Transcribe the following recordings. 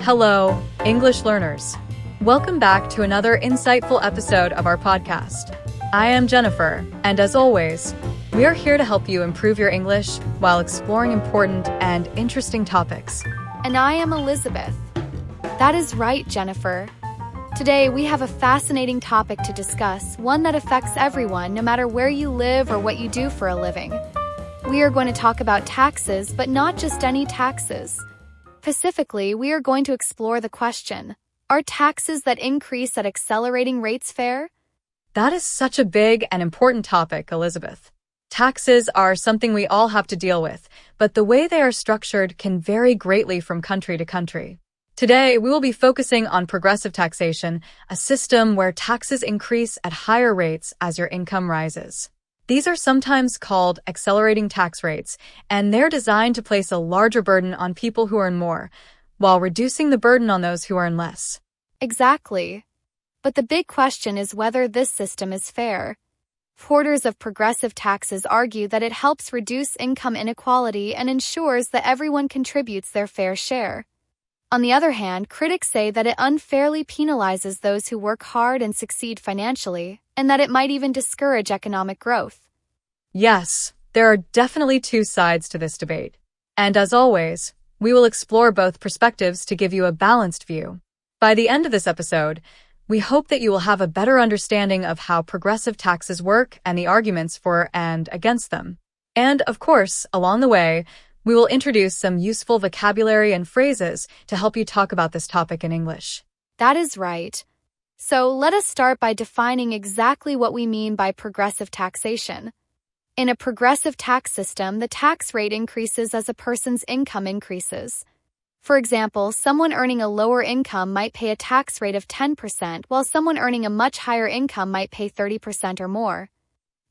Hello, English learners. Welcome back to another insightful episode of our podcast. I am Jennifer, and as always, we are here to help you improve your English while exploring important and interesting topics. And I am Elizabeth. That is right, Jennifer. Today, we have a fascinating topic to discuss, one that affects everyone, no matter where you live or what you do for a living. We are going to talk about taxes, but not just any taxes. Specifically, we are going to explore the question, are taxes that increase at accelerating rates fair? That is such a big and important topic, Elizabeth. Taxes are something we all have to deal with, but the way they are structured can vary greatly from country to country. Today, we will be focusing on progressive taxation, a system where taxes increase at higher rates as your income rises. These are sometimes called accelerating tax rates, and they're designed to place a larger burden on people who earn more, while reducing the burden on those who earn less. Exactly. But the big question is whether this system is fair. Supporters of progressive taxes argue that it helps reduce income inequality and ensures that everyone contributes their fair share. On the other hand, critics say that it unfairly penalizes those who work hard and succeed financially, and that it might even discourage economic growth. Yes, there are definitely two sides to this debate. And as always, we will explore both perspectives to give you a balanced view. By the end of this episode, we hope that you will have a better understanding of how progressive taxes work and the arguments for and against them. And, of course, along the way, we will introduce some useful vocabulary and phrases to help you talk about this topic in English. That is right. So let us start by defining exactly what we mean by progressive taxation. In a progressive tax system, the tax rate increases as a person's income increases. For example, someone earning a lower income might pay a tax rate of 10%, while someone earning a much higher income might pay 30% or more.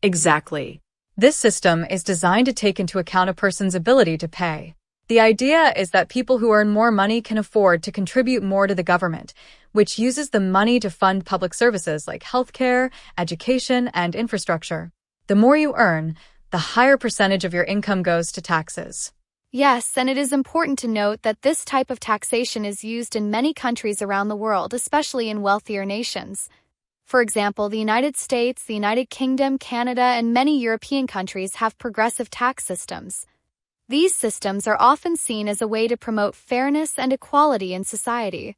Exactly. This system is designed to take into account a person's ability to pay. The idea is that people who earn more money can afford to contribute more to the government, which uses the money to fund public services like healthcare, education, and infrastructure. The more you earn, the higher percentage of your income goes to taxes. Yes, and it is important to note that this type of taxation is used in many countries around the world, especially in wealthier nations. For example, the United States, the United Kingdom, Canada, and many European countries have progressive tax systems. These systems are often seen as a way to promote fairness and equality in society.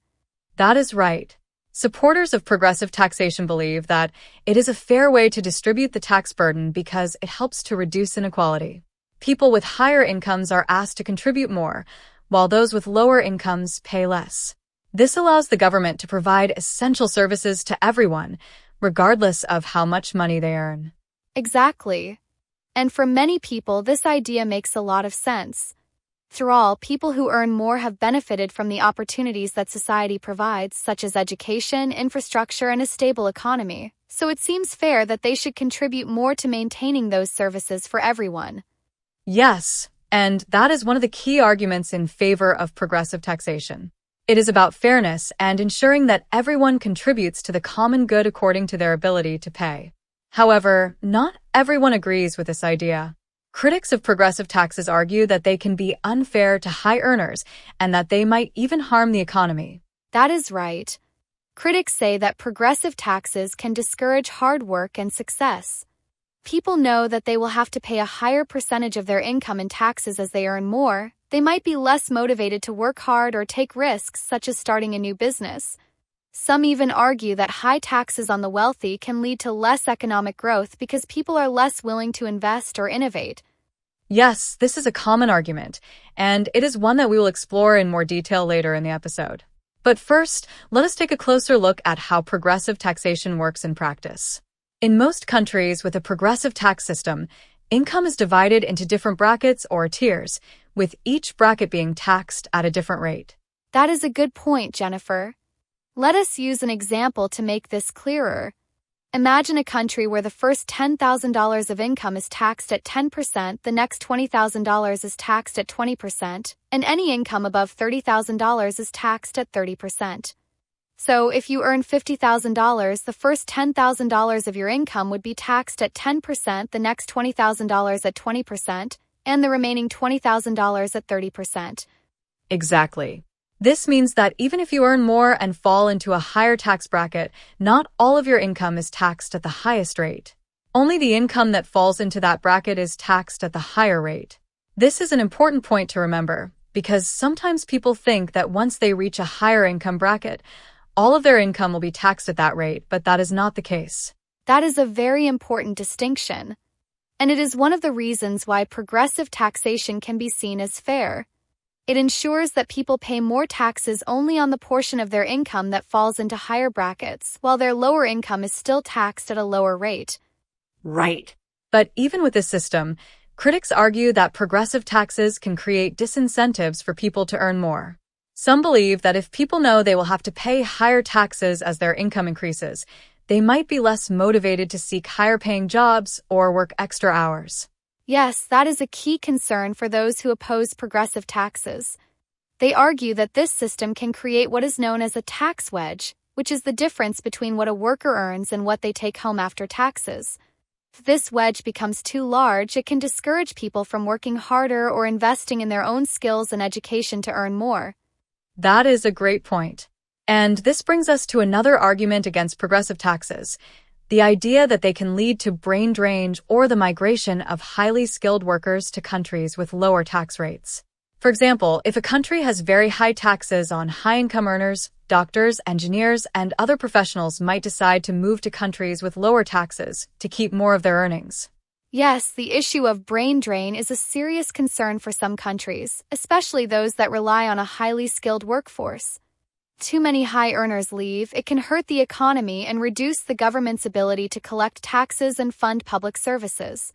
That is right. Supporters of progressive taxation believe that it is a fair way to distribute the tax burden because it helps to reduce inequality. People with higher incomes are asked to contribute more, while those with lower incomes pay less. This allows the government to provide essential services to everyone, regardless of how much money they earn. Exactly. And for many people, this idea makes a lot of sense. After all, people who earn more have benefited from the opportunities that society provides, such as education, infrastructure, and a stable economy. So it seems fair that they should contribute more to maintaining those services for everyone. Yes, and that is one of the key arguments in favor of progressive taxation. It is about fairness and ensuring that everyone contributes to the common good according to their ability to pay. However, not everyone agrees with this idea. Critics of progressive taxes argue that they can be unfair to high earners and that they might even harm the economy. That is right. Critics say that progressive taxes can discourage hard work and success. People know that they will have to pay a higher percentage of their income in taxes as they earn more. They might be less motivated to work hard or take risks, such as starting a new business. Some even argue that high taxes on the wealthy can lead to less economic growth because people are less willing to invest or innovate. Yes, this is a common argument, and it is one that we will explore in more detail later in the episode. But first, let us take a closer look at how progressive taxation works in practice. In most countries with a progressive tax system, income is divided into different brackets or tiers, with each bracket being taxed at a different rate. That is a good point, Jennifer. Let us use an example to make this clearer. Imagine a country where the first $10,000 of income is taxed at 10%, the next $20,000 is taxed at 20%, and any income above $30,000 is taxed at 30%. So if you earn $50,000, the first $10,000 of your income would be taxed at 10%, the next $20,000 at 20%, and the remaining $20,000 at 30%. Exactly. This means that even if you earn more and fall into a higher tax bracket, not all of your income is taxed at the highest rate. Only the income that falls into that bracket is taxed at the higher rate. This is an important point to remember, because sometimes people think that once they reach a higher income bracket, all of their income will be taxed at that rate, but that is not the case. That is a very important distinction, and it is one of the reasons why progressive taxation can be seen as fair. It ensures that people pay more taxes only on the portion of their income that falls into higher brackets, while their lower income is still taxed at a lower rate. Right. But even with this system, critics argue that progressive taxes can create disincentives for people to earn more. Some believe that if people know they will have to pay higher taxes as their income increases, they might be less motivated to seek higher-paying jobs or work extra hours. Yes, that is a key concern for those who oppose progressive taxes. They argue that this system can create what is known as a tax wedge, which is the difference between what a worker earns and what they take home after taxes. If this wedge becomes too large, it can discourage people from working harder or investing in their own skills and education to earn more. That is a great point. And this brings us to another argument against progressive taxes: the idea that they can lead to brain drain or the migration of highly skilled workers to countries with lower tax rates. For example, if a country has very high taxes on high-income earners, doctors, engineers, and other professionals might decide to move to countries with lower taxes to keep more of their earnings. Yes, the issue of brain drain is a serious concern for some countries, especially those that rely on a highly skilled workforce. Too many high earners leave, it can hurt the economy and reduce the government's ability to collect taxes and fund public services.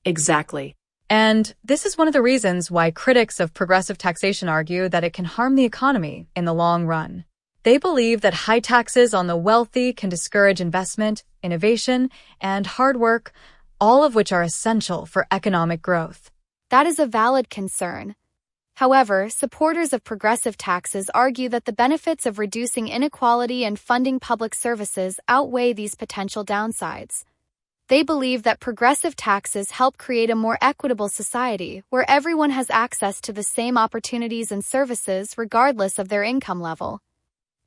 Exactly. And this is one of the reasons why critics of progressive taxation argue that it can harm the economy in the long run. They believe that high taxes on the wealthy can discourage investment, innovation, and hard work, all of which are essential for economic growth. That is a valid concern. However, supporters of progressive taxes argue that the benefits of reducing inequality and funding public services outweigh these potential downsides. They believe that progressive taxes help create a more equitable society where everyone has access to the same opportunities and services regardless of their income level.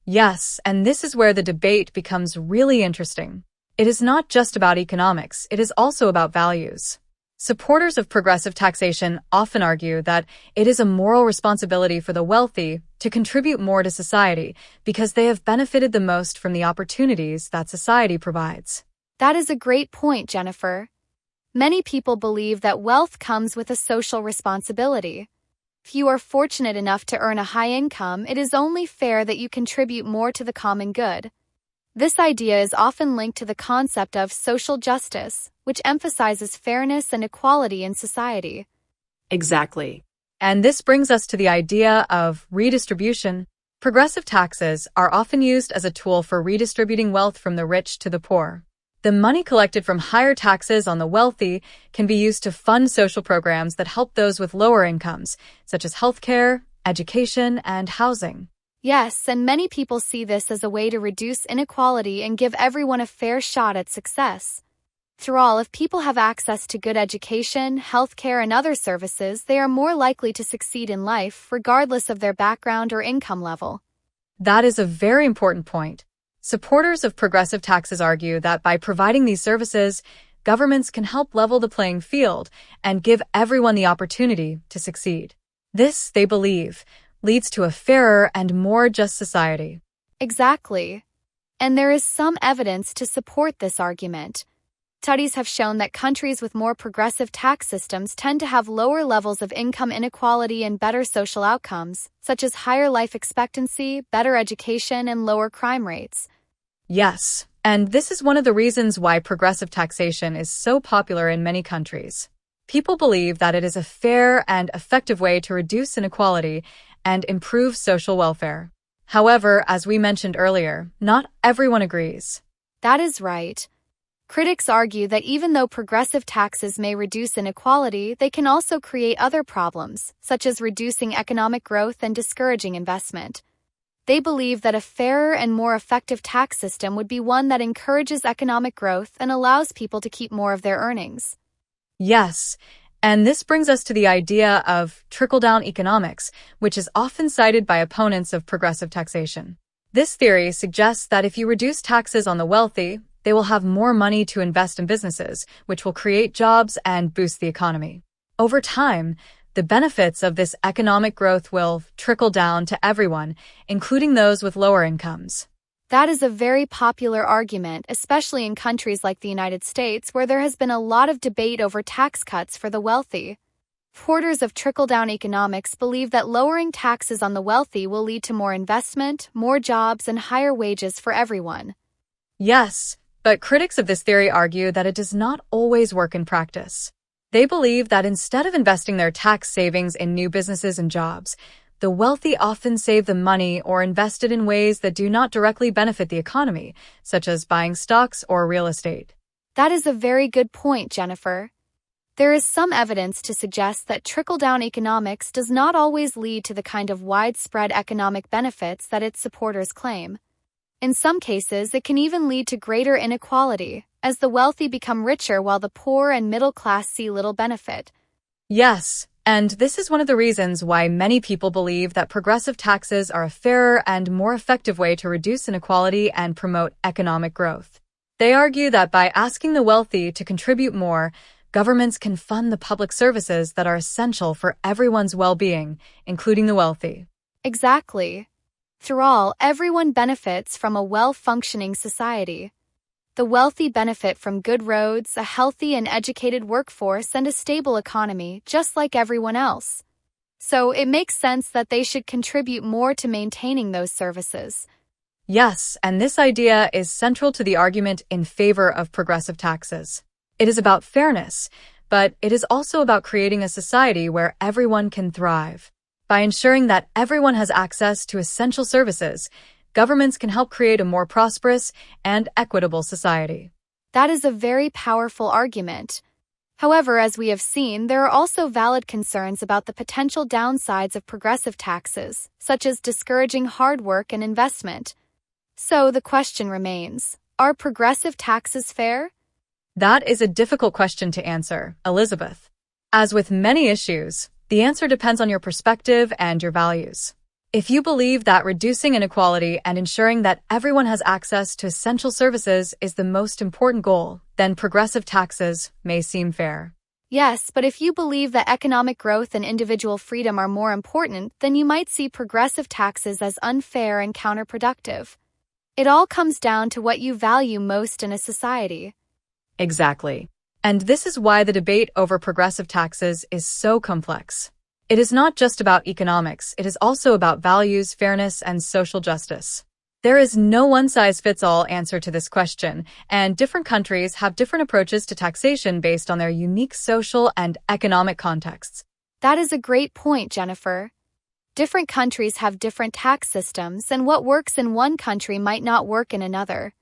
Yes, and this is where the debate becomes really interesting. It is not just about economics, it is also about values. Supporters of progressive taxation often argue that it is a moral responsibility for the wealthy to contribute more to society because they have benefited the most from the opportunities that society provides. That is a great point, Jennifer. Many people believe that wealth comes with a social responsibility. If you are fortunate enough to earn a high income, it is only fair that you contribute more to the common good. This idea is often linked to the concept of social justice, which emphasizes fairness and equality in society. Exactly. And this brings us to the idea of redistribution. Progressive taxes are often used as a tool for redistributing wealth from the rich to the poor. The money collected from higher taxes on the wealthy can be used to fund social programs that help those with lower incomes, such as healthcare, education, and housing. Yes, and many people see this as a way to reduce inequality and give everyone a fair shot at success. After all, if people have access to good education, healthcare, and other services, they are more likely to succeed in life, regardless of their background or income level. That is a very important point. Supporters of progressive taxes argue that by providing these services, governments can help level the playing field and give everyone the opportunity to succeed. This, they believe, leads to a fairer and more just society. Exactly. And there is some evidence to support this argument. Studies have shown that countries with more progressive tax systems tend to have lower levels of income inequality and better social outcomes, such as higher life expectancy, better education, and lower crime rates. Yes, and this is one of the reasons why progressive taxation is so popular in many countries. People believe that it is a fair and effective way to reduce inequality and improve social welfare. However, as we mentioned earlier, not everyone agrees. That is right. Critics argue that even though progressive taxes may reduce inequality, they can also create other problems, such as reducing economic growth and discouraging investment. They believe that a fairer and more effective tax system would be one that encourages economic growth and allows people to keep more of their earnings. Yes, And this brings us to the idea of trickle-down economics, which is often cited by opponents of progressive taxation. This theory suggests that if you reduce taxes on the wealthy, they will have more money to invest in businesses, which will create jobs and boost the economy. Over time, the benefits of this economic growth will trickle down to everyone, including those with lower incomes. That is a very popular argument, especially in countries like the United States, where there has been a lot of debate over tax cuts for the wealthy. Supporters of trickle-down economics believe that lowering taxes on the wealthy will lead to more investment, more jobs, and higher wages for everyone. Yes, but critics of this theory argue that it does not always work in practice. They believe that instead of investing their tax savings in new businesses and jobs, the wealthy often save the money or invest it in ways that do not directly benefit the economy, such as buying stocks or real estate. That is a very good point, Jennifer. There is some evidence to suggest that trickle-down economics does not always lead to the kind of widespread economic benefits that its supporters claim. In some cases, it can even lead to greater inequality, as the wealthy become richer while the poor and middle class see little benefit. Yes, and this is one of the reasons why many people believe that progressive taxes are a fairer and more effective way to reduce inequality and promote economic growth. They argue that by asking the wealthy to contribute more, governments can fund the public services that are essential for everyone's well-being, including the wealthy. Exactly. Through all, everyone benefits from a well-functioning society. The wealthy benefit from good roads, a healthy and educated workforce, and a stable economy, just like everyone else. So it makes sense that they should contribute more to maintaining those services. Yes, and this idea is central to the argument in favor of progressive taxes. It is about fairness, but it is also about creating a society where everyone can thrive. By ensuring that everyone has access to essential services, governments can help create a more prosperous and equitable society. That is a very powerful argument. However, as we have seen, there are also valid concerns about the potential downsides of progressive taxes, such as discouraging hard work and investment. So the question remains, are progressive taxes fair? That is a difficult question to answer, Elizabeth. As with many issues, the answer depends on your perspective and your values. If you believe that reducing inequality and ensuring that everyone has access to essential services is the most important goal, then progressive taxes may seem fair. Yes, but if you believe that economic growth and individual freedom are more important, then you might see progressive taxes as unfair and counterproductive. It all comes down to what you value most in a society. Exactly. And this is why the debate over progressive taxes is so complex. It is not just about economics, it is also about values, fairness, and social justice. There is no one-size-fits-all answer to this question, and different countries have different approaches to taxation based on their unique social and economic contexts. That is a great point, Jennifer. Different countries have different tax systems, and what works in one country might not work in another.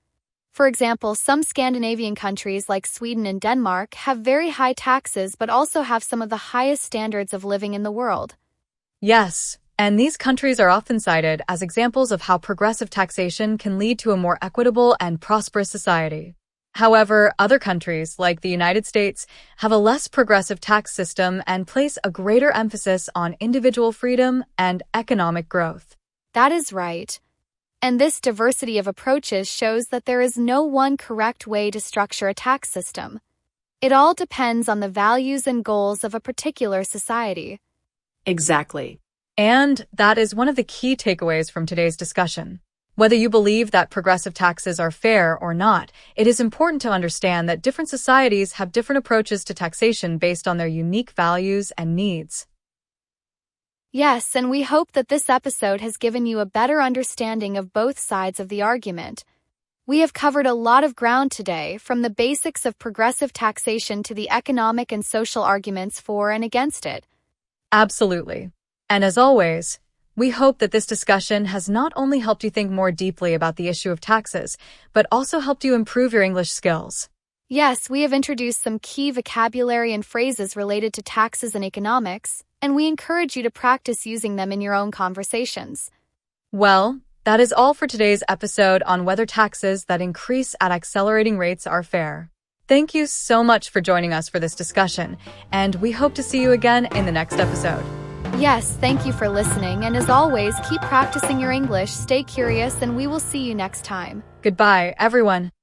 For example, some Scandinavian countries like Sweden and Denmark have very high taxes but also have some of the highest standards of living in the world. Yes, and these countries are often cited as examples of how progressive taxation can lead to a more equitable and prosperous society. However, other countries, like the United States, have a less progressive tax system and place a greater emphasis on individual freedom and economic growth. That is right. And this diversity of approaches shows that there is no one correct way to structure a tax system. It all depends on the values and goals of a particular society. Exactly. And that is one of the key takeaways from today's discussion. Whether you believe that progressive taxes are fair or not, it is important to understand that different societies have different approaches to taxation based on their unique values and needs. Yes, and we hope that this episode has given you a better understanding of both sides of the argument. We have covered a lot of ground today, from the basics of progressive taxation to the economic and social arguments for and against it. Absolutely. And as always, we hope that this discussion has not only helped you think more deeply about the issue of taxes, but also helped you improve your English skills. Yes, we have introduced some key vocabulary and phrases related to taxes and economics, and we encourage you to practice using them in your own conversations. Well, that is all for today's episode on whether taxes that increase at accelerating rates are fair. Thank you so much for joining us for this discussion, and we hope to see you again in the next episode. Yes, thank you for listening, and as always, keep practicing your English, stay curious, and we will see you next time. Goodbye, everyone.